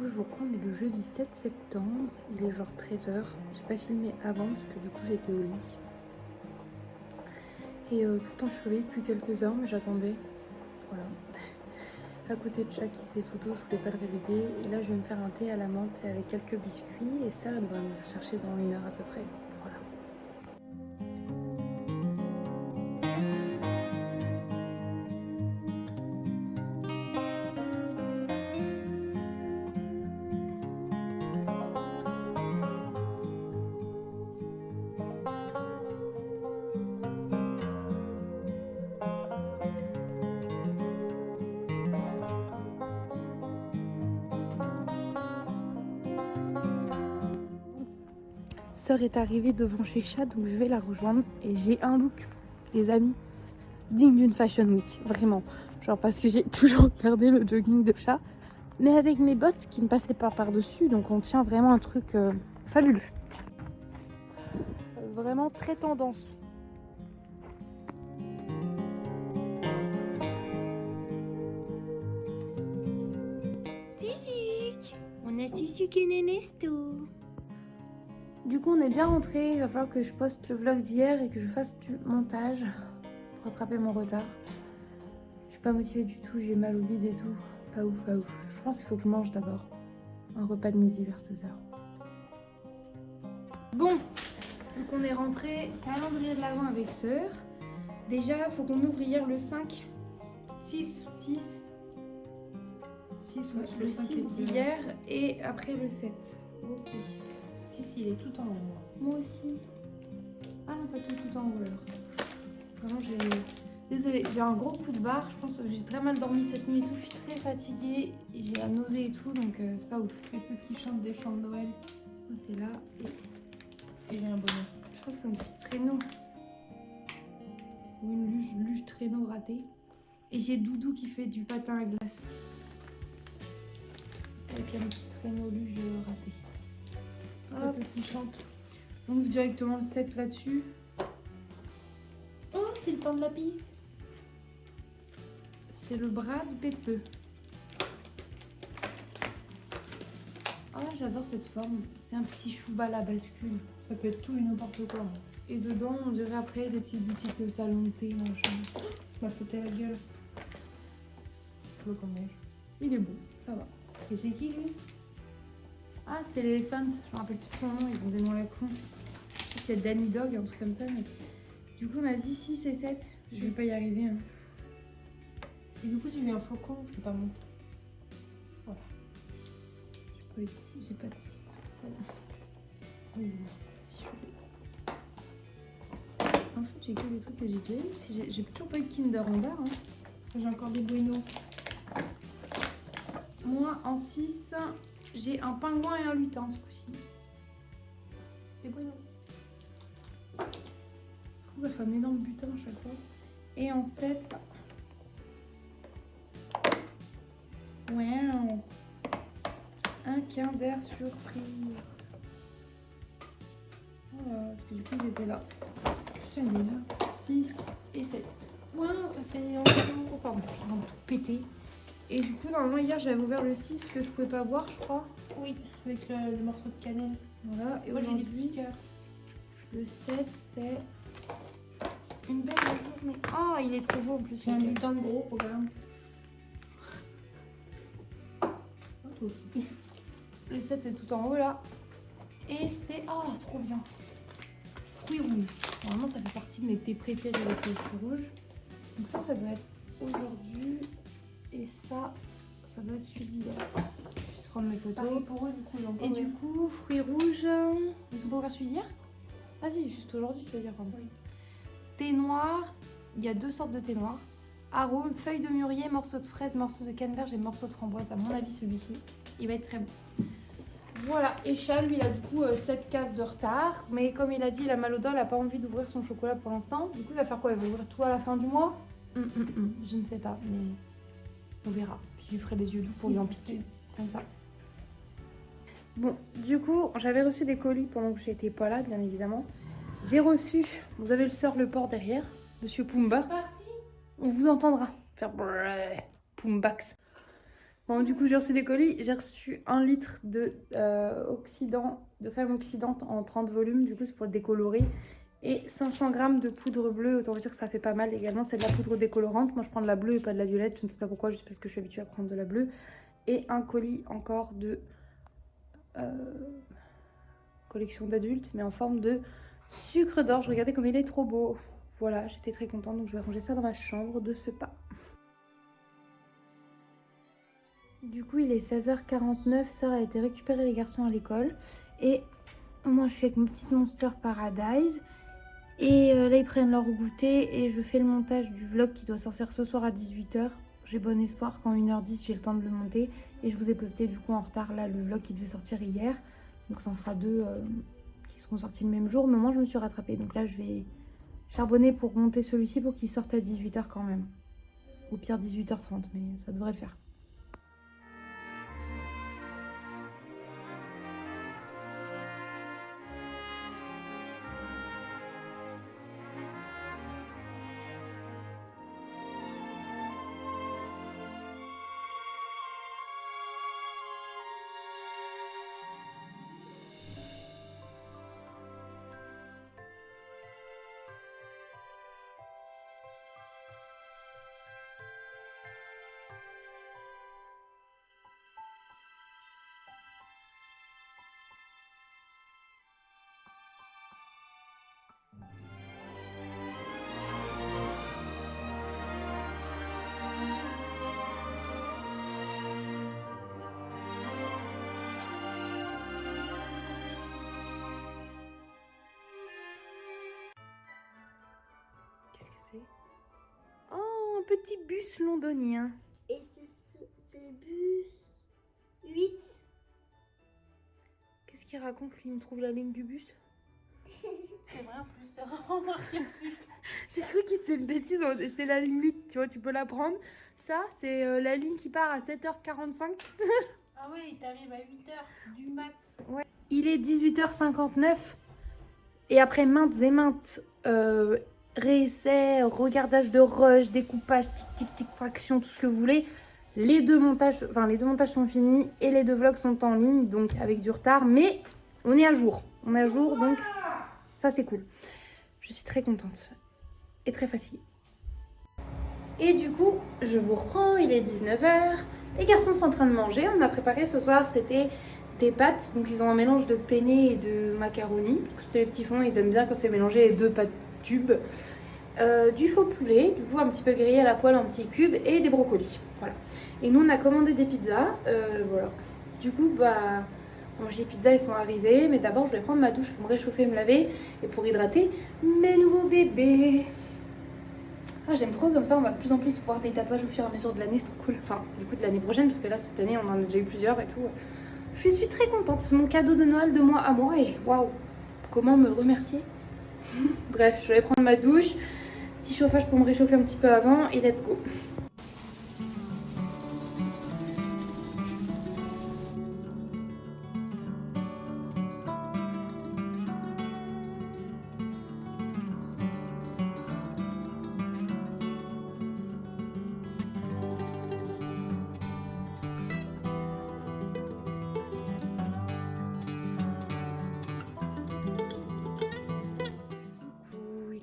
nouveau jour, on est le jeudi 7 septembre, il est genre 13h. J'ai pas filmé avant parce que du coup j'étais au lit. Et pourtant je suis réveillée depuis quelques heures mais j'attendais. Voilà. À côté de chat qui faisait photo, je voulais pas le réveiller. Et là je vais me faire un thé à la menthe avec quelques biscuits. Et sœur elle devrait me chercher dans 1 heure à peu près. Voilà. Sœur est arrivée devant chez Chat, donc je vais la rejoindre. Et j'ai un look, les amis, digne d'une Fashion Week, vraiment. Genre parce que j'ai toujours gardé le jogging de Chat, mais avec mes bottes qui ne passaient pas par-dessus, donc on tient vraiment un truc fabuleux. Vraiment très tendance. Susuc, on a Susuc et Nenesto. Du coup on est bien rentré, il va falloir que je poste le vlog d'hier et que je fasse du montage pour rattraper mon retard. Je suis pas motivée du tout, j'ai mal au bide et tout. Pas ouf, pas ouf. Je pense qu'il faut que je mange d'abord. Un repas de midi vers 16h. Bon, donc on est rentré, calendrier de l'avant avec sœur. Déjà, il faut qu'on ouvre hier le 5. 6. Ouais, le 6 d'hier et après le 7. Ok. 6, il est tout en haut. Moi aussi. Ah non, pas tout en haut alors. Vraiment, j'ai... Désolée, j'ai un gros coup de barre. Je pense que j'ai très mal dormi cette nuit et tout. Je suis très fatiguée et j'ai la nausée et tout, donc c'est pas ouf. Les petits chants des chants de Noël. Moi, c'est là et Et j'ai un bonnet. je crois que c'est un petit traîneau. Ou une luge traîneau ratée. Et j'ai Doudou qui fait du patin à glace. Avec un petit traîneau luge raté. Hop. Les petits chants. On ouvre directement le 7 là-dessus. Oh, c'est le pain de la pisse. C'est le bras du pépeux. Ah, j'adore cette forme. C'est un petit chouba à la bascule. Ça peut être tout et n'importe quoi. Et dedans, on dirait après des petites boutiques de salon de thé, machin. Tu m'as sauté la gueule. Flot comme neige. Il est beau, ça va. Et c'est qui lui? Ah, c'est l'Elephant. Je me rappelle plus de son nom, ils ont des noms à la con. Je sais qu'il y a Danny Dog, un truc comme ça. Mais... Du coup, on a dit 6 et 7. Je vais pas y arriver. Hein. Et du coup, j'ai mis un flocon, je l'ai pas monté. Voilà. J'ai pas de 6. Oui. Si je voulais. En fait, j'ai que des trucs que j'ai déjà eu. Si j'ai toujours pas eu de Kinder en barre. Hein. J'ai encore des bueno. Moi, en 6, j'ai un pingouin et un lutin ce coup-ci. Des bueno. Ça fait un énorme butin à chaque fois. Et en 7... Wow. Un Kinder surprise. Voilà, parce que du coup, ils étaient là. Putain, il est là. 6 et 7. Ouais, ça fait environ. Oh, pardon, je suis en train de tout péter. Et du coup, normalement, hier, j'avais ouvert le 6 que je pouvais pas boire, je crois. Oui, avec le morceau de cannelle. Voilà, et Moi, j'ai des petits aujourd'hui, cœurs. le 7, c'est une belle journée. Oh, il est trop beau en plus. J'ai un butin de gros, regarde. Oh, toi aussi. Le 7 est tout en haut là. Et c'est... Oh, trop bien. Fruits rouges. Normalement, ça fait partie de mes thés préférés, les fruits rouges. Donc ça doit être aujourd'hui. Et ça doit être celui d'hier. Je vais juste prendre mes photos. Pareil pour eux, du coup, ils ont pas Et ouvert. du coup, fruits rouges, ils sont pas ouverts celui d'hier? Ah si, juste aujourd'hui, tu veux dire, pardon. Oui. Thé noir, il y a 2 sortes de thé noir. Arôme, feuille de mûrier, morceaux de fraise, morceaux de canneberge et morceaux de framboise. À mon avis, celui-ci, il va être très bon. Voilà, et Charles, lui, il a du coup 7 cases de retard. Mais comme il a dit, il a mal aux dents, il n'a pas envie d'ouvrir son chocolat pour l'instant. Du coup, il va faire quoi? Il va ouvrir tout à la fin du mois? Je ne sais pas, mais on verra. Puis je lui ferai les yeux doux pour lui en piquer. C'est comme ça. Bon, du coup, j'avais reçu des colis pendant que j'étais pas là, bien évidemment. Des reçus. Vous avez le sœur Le Port derrière, Monsieur Pumba. Parti. On vous entendra faire brrr, Pumbax. Bon, du coup, j'ai reçu des colis. J'ai reçu 1 litre de, de crème oxydante en 30 volumes. Du coup, c'est pour le décolorer. Et 500 grammes de poudre bleue. Autant vous dire que ça fait pas mal également. C'est de la poudre décolorante. Moi, je prends de la bleue et pas de la violette. Je ne sais pas pourquoi, juste parce que je suis habituée à prendre de la bleue. Et un colis encore de collection d'adultes, mais en forme de sucre d'orge. Regardez comme il est trop beau. Voilà, j'étais très contente. Donc, je vais ranger ça dans ma chambre de ce pas. Du coup, il est 16h49, Sœur a été récupérer les garçons à l'école. Et moi, je suis avec mon petit Monster Paradise. Et là, ils prennent leur goûter et je fais le montage du vlog qui doit sortir ce soir à 18h. J'ai bon espoir qu'en 1h10, j'ai le temps de le monter. Et je vous ai posté du coup en retard là le vlog qui devait sortir hier. Donc ça en fera 2 qui seront sortis le même jour. Mais moi, je me suis rattrapée. Donc là, je vais charbonner pour monter celui-ci pour qu'il sorte à 18h quand même. Au pire 18h30, mais ça devrait le faire. Oh, un petit bus londonien. Et c'est le bus 8. Qu'est-ce qu'il raconte lui? Il me trouve la ligne du bus. C'est vrai, en plus, c'est vraiment marqué dessus. J'ai cru qu'il disait une bêtise. C'est la ligne 8, tu vois, tu peux la prendre. Ça, c'est la ligne qui part à 7h45. Ah ouais, il t'arrive à 8h du mat. Ouais. Il est 18h59. Et après maintes et maintes réessais, regardage de rush, découpage, tic tic tic, fraction, tout ce que vous voulez. Les deux montages sont finis et les 2 vlogs sont en ligne, donc avec du retard, mais on est à jour. On est à jour, donc ça c'est cool. Je suis très contente et très fatiguée. Et du coup, je vous reprends, il est 19h. Les garçons sont en train de manger. On a préparé ce soir, c'était des pâtes. Donc ils ont un mélange de penne et de macaroni. Parce que c'était les petits fonds, ils aiment bien quand c'est mélangé les 2 pâtes tubes. Du faux poulet, du coup un petit peu grillé à la poêle en petits cubes et des brocolis. Voilà. Et nous on a commandé des pizzas. Voilà. Du coup, bah, les pizzas ils sont arrivés. Mais d'abord je vais prendre ma douche pour me réchauffer, me laver et pour hydrater mes nouveaux bébés. Ah, j'aime trop, comme ça on va de plus en plus voir des tatouages au fur et à mesure de l'année, c'est trop cool. Enfin, du coup de l'année prochaine, parce que là cette année on en a déjà eu plusieurs et tout. Je suis très contente, c'est mon cadeau de Noël de moi à moi et waouh, comment me remercier. Bref, je vais prendre ma douche, petit chauffage pour me réchauffer un petit peu avant et let's go.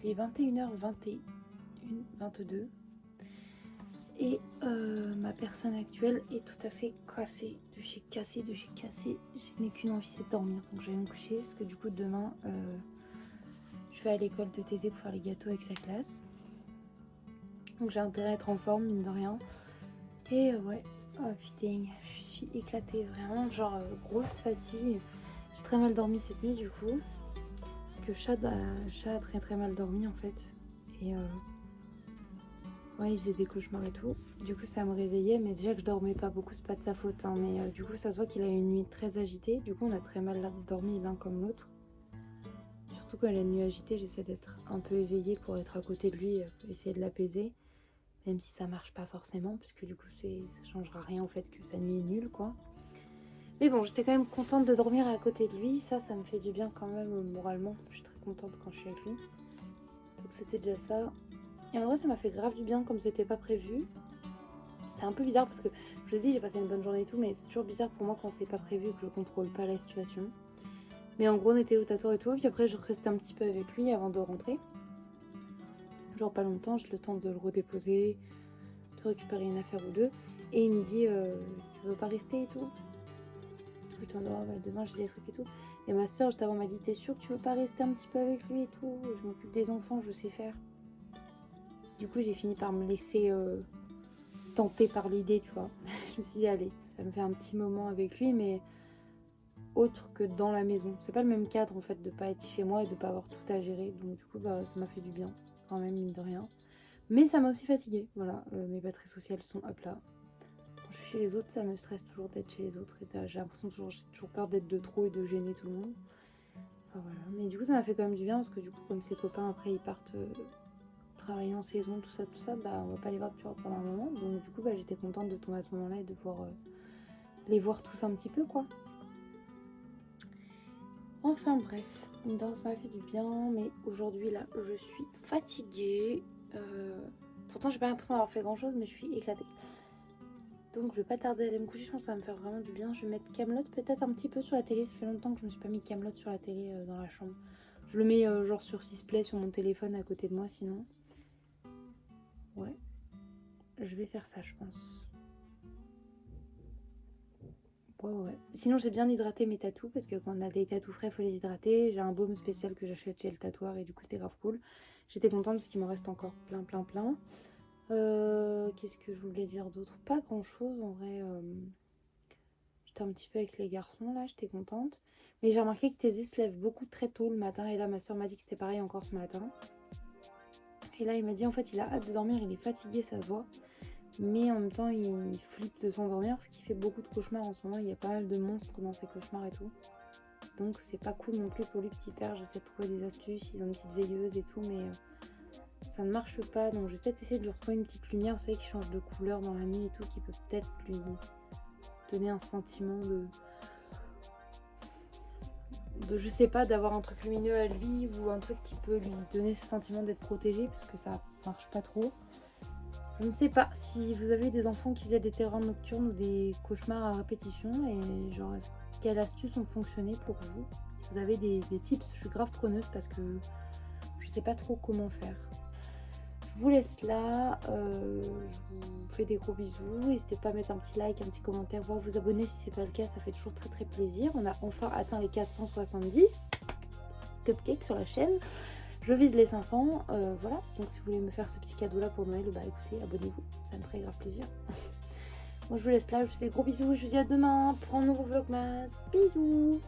Il est 21h21, 22. Et ma personne actuelle est tout à fait cassée, de chez cassée, de chez cassée. Je n'ai qu'une envie, c'est de dormir. Donc je vais me coucher parce que du coup demain, je vais à l'école de Thésée pour faire les gâteaux avec sa classe. Donc j'ai intérêt à être en forme, mine de rien. Et ouais, oh putain, je suis éclatée, vraiment, genre grosse fatigue. J'ai très mal dormi cette nuit du coup. Parce que Chad a très très mal dormi en fait. Et ouais, il faisait des cauchemars et tout. Du coup, ça me réveillait. Mais déjà que je dormais pas beaucoup, c'est pas de sa faute. Hein. Mais du coup, ça se voit qu'il a eu une nuit très agitée. Du coup, on a très mal dormi l'un comme l'autre. Surtout quand il a une nuit agitée, j'essaie d'être un peu éveillée pour être à côté de lui, essayer de l'apaiser. Même si ça marche pas forcément. Parce que du coup, ça changera rien au fait que sa nuit est nulle, quoi. Mais bon, j'étais quand même contente de dormir à côté de lui. Ça me fait du bien quand même moralement. Je suis très contente quand je suis avec lui. Donc c'était déjà ça. Et en vrai, ça m'a fait grave du bien comme c'était pas prévu. c'était un peu bizarre parce que je vous dis, j'ai passé une bonne journée et tout, mais c'est toujours bizarre pour moi quand c'est pas prévu et que je contrôle pas la situation. Mais en gros, on était au tatoueur et tout, puis après, je restais un petit peu avec lui avant de rentrer. Genre pas longtemps, j'ai le temps de le redéposer, de récupérer une affaire ou deux. Et il me dit, tu veux pas rester et tout? Je te dis, oh, bah, demain j'ai des trucs et tout. Et ma soeur, juste avant, m'a dit, t'es sûre que tu veux pas rester un petit peu avec lui et tout? Je m'occupe des enfants, je sais faire. Du coup, j'ai fini par me laisser tenter par l'idée, tu vois. Je me suis dit, allez, ça me fait un petit moment avec lui, mais autre que dans la maison. C'est pas le même cadre en fait de pas être chez moi et de pas avoir tout à gérer. Donc du coup, bah, ça m'a fait du bien, quand même, mine de rien. Mais ça m'a aussi fatiguée, voilà. Mes batteries sociales sont à plat. Quand je suis chez les autres, ça me stresse toujours d'être chez les autres. Et j'ai l'impression j'ai toujours peur d'être de trop et de gêner tout le monde. Enfin, voilà. Mais du coup, ça m'a fait quand même du bien parce que du coup, comme ses copains après ils partent travailler en saison, tout ça, bah on va pas les voir pendant un moment. Donc du coup, bah, j'étais contente de tomber à ce moment-là et de pouvoir les voir tous un petit peu, quoi. Enfin bref, une danse m'a fait du bien, mais aujourd'hui là, je suis fatiguée. Pourtant, j'ai pas l'impression d'avoir fait grand chose, mais je suis éclatée. Donc, je vais pas tarder à aller me coucher. Je pense que ça va me faire vraiment du bien. Je vais mettre Kaamelott peut-être un petit peu sur la télé. Ça fait longtemps que je me suis pas mis Kaamelott sur la télé dans la chambre. Je le mets genre sur 6play sur mon téléphone à côté de moi, sinon. Ouais, je vais faire ça, je pense. Ouais. Sinon, j'ai bien hydraté mes tatous parce que quand on a des tatous frais, il faut les hydrater. J'ai un baume spécial que j'achète chez le tatoueur et du coup, c'était grave cool. J'étais contente parce qu'il m'en reste encore plein. Qu'est-ce que je voulais dire d'autre? Pas grand chose en vrai. J'étais un petit peu avec les garçons là, j'étais contente. Mais j'ai remarqué que Thésée se lève beaucoup très tôt le matin et là, ma soeur m'a dit que c'était pareil encore ce matin. Et là, il m'a dit en fait, il a hâte de dormir, il est fatigué, ça se voit. Mais en même temps, il flippe de s'endormir parce qu'il fait beaucoup de cauchemars en ce moment. Il y a pas mal de monstres dans ses cauchemars et tout. Donc c'est pas cool non plus pour lui, petit père. J'essaie de trouver des astuces, ils ont une petite veilleuse et tout, mais ça ne marche pas. Donc je vais peut-être essayer de lui retrouver une petite lumière, vous savez, qui change de couleur dans la nuit et tout, qui peut peut-être lui donner un sentiment de je sais pas, d'avoir un truc lumineux à lui ou un truc qui peut lui donner ce sentiment d'être protégé parce que ça marche pas trop. Je ne sais pas si vous avez des enfants qui faisaient des terreurs nocturnes ou des cauchemars à répétition et genre quelles astuces ont fonctionné pour vous. Si vous avez des tips, je suis grave preneuse parce que je sais pas trop comment faire. Je vous laisse là, je vous fais des gros bisous. N'hésitez pas à mettre un petit like, un petit commentaire, voire vous abonner si c'est pas le cas, ça fait toujours très plaisir. On a enfin atteint les 470 cupcakes sur la chaîne. Je vise les 500, voilà. Donc si vous voulez me faire ce petit cadeau là pour Noël, bah écoutez, abonnez-vous, ça me ferait grave plaisir. Moi je vous laisse là, je vous fais des gros bisous, je vous dis à demain pour un nouveau vlogmas. Bisous.